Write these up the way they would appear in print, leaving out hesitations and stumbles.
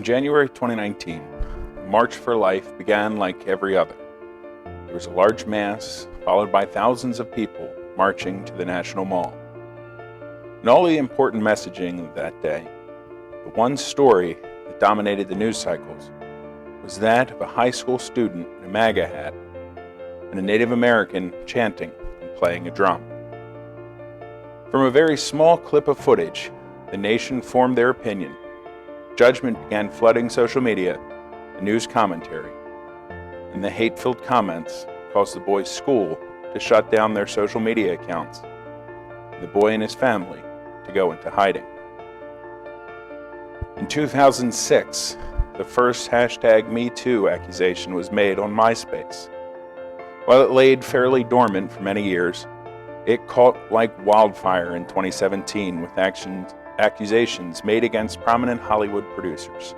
January 2019, March for Life began like every other. There was a large mass, followed by thousands of people marching to the National Mall. In all the important messaging of that day, the one story that dominated the news cycles was that of a high school student in a MAGA hat and a Native American chanting and playing a drum. From a very small clip of footage, the nation formed their opinion. Judgment began flooding social media and news commentary, and the hate-filled comments caused the boy's school to shut down their social media accounts, and the boy and his family to go into hiding. In 2006, the first #MeToo accusation was made on MySpace. While it laid fairly dormant for many years, it caught like wildfire in 2017 with accusations made against prominent Hollywood producers.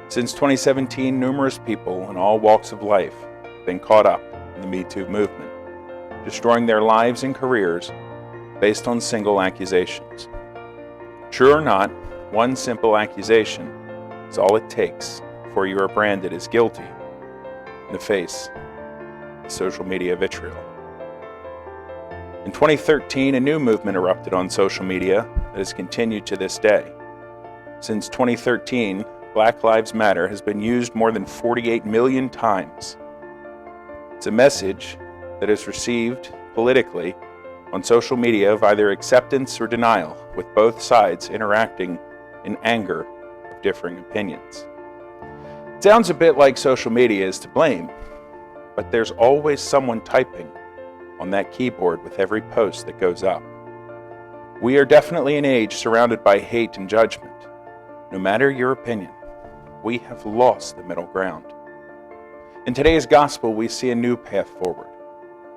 Since 2017, numerous people in all walks of life have been caught up in the Me Too movement, destroying their lives and careers based on single accusations. True or not, one simple accusation is all it takes before you are branded as guilty in the face of social media vitriol. In 2013, a new movement erupted on social media that has continued to this day. Since 2013, Black Lives Matter has been used more than 48 million times. It's a message that is received politically on social media of either acceptance or denial, with both sides interacting in anger of differing opinions. It sounds a bit like social media is to blame, but there's always someone typing on that keyboard with every post that goes up. We are definitely an age surrounded by hate and judgment. No matter your opinion, we have lost the middle ground. In today's gospel, we see a new path forward.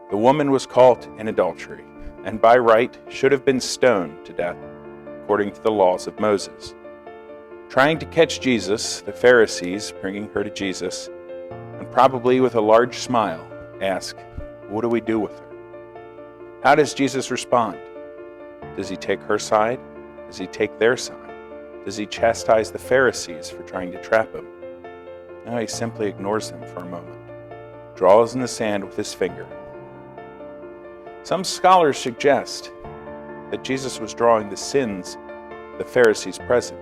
The woman was caught in adultery, and by right should have been stoned to death, according to the laws of Moses. Trying to catch Jesus, the Pharisees, bringing her to Jesus, and probably with a large smile, ask, "What do we do with her?" How does Jesus respond? Does he take her side? Does he take their side? Does he chastise the Pharisees for trying to trap him? No, he simply ignores them for a moment, draws in the sand with his finger. Some scholars suggest that Jesus was drawing the sins of the Pharisees present,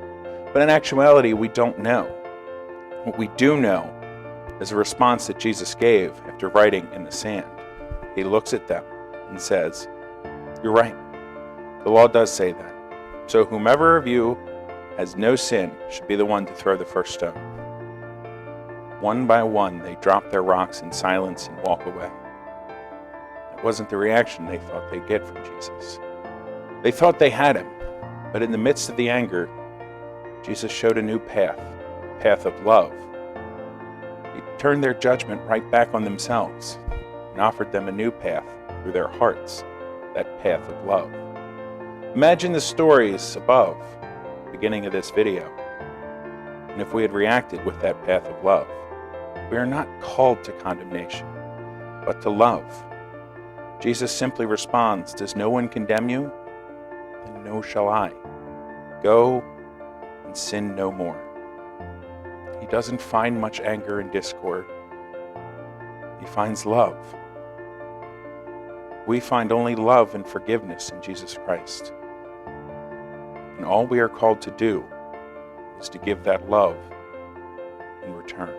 but in actuality, we don't know. What we do know is a response that Jesus gave after writing in the sand. He looks at them and says, "You're right. The law does say that. So whomever of you has no sin should be the one to throw the first stone." One by one, they drop their rocks in silence and walk away. It wasn't the reaction they thought they'd get from Jesus. They thought they had him, but in the midst of the anger, Jesus showed a new path, a path of love. He turned their judgment right back on themselves and offered them a new path through their hearts, that path of love. Imagine the stories above, the beginning of this video. And if we had reacted with that path of love, we are not called to condemnation, but to love. Jesus simply responds, "Does no one condemn you? Then no shall I. Go and sin no more." He doesn't find much anger and discord. He finds love. We find only love and forgiveness in Jesus Christ. And all we are called to do is to give that love in return.